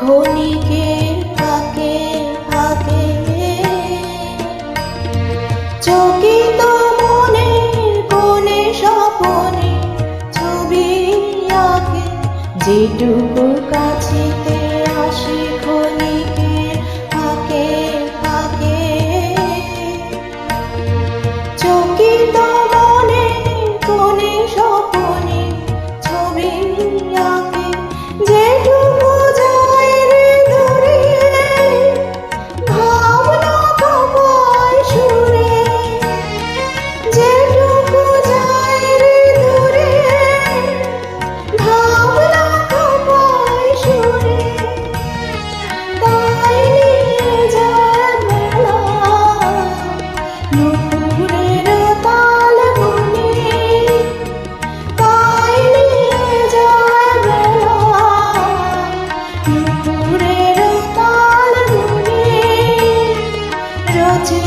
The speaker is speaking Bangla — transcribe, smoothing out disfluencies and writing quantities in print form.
ক্ষণিকের ফাঁকে ফাঁকে চকিত মনের কোণে স্বপনে ছবি আঁকে যেটুকু কাছেতে আসে ক্ষণিকের ফাঁকে ফাঁকে চকিত মনের কোণে স্বপনে ছবি আঁকে যেটুকু যায় রে দূরে ভাবনা কাঁপায় সুরে যেটুকু যায় রে দূরে ভাবনা কাঁপায় সুরে তাই নিয়ে যায় মেলা নুপুরের তাল গুনে তাই নিয়ে যায় মেলা নুপুরের তাল গুনে রচে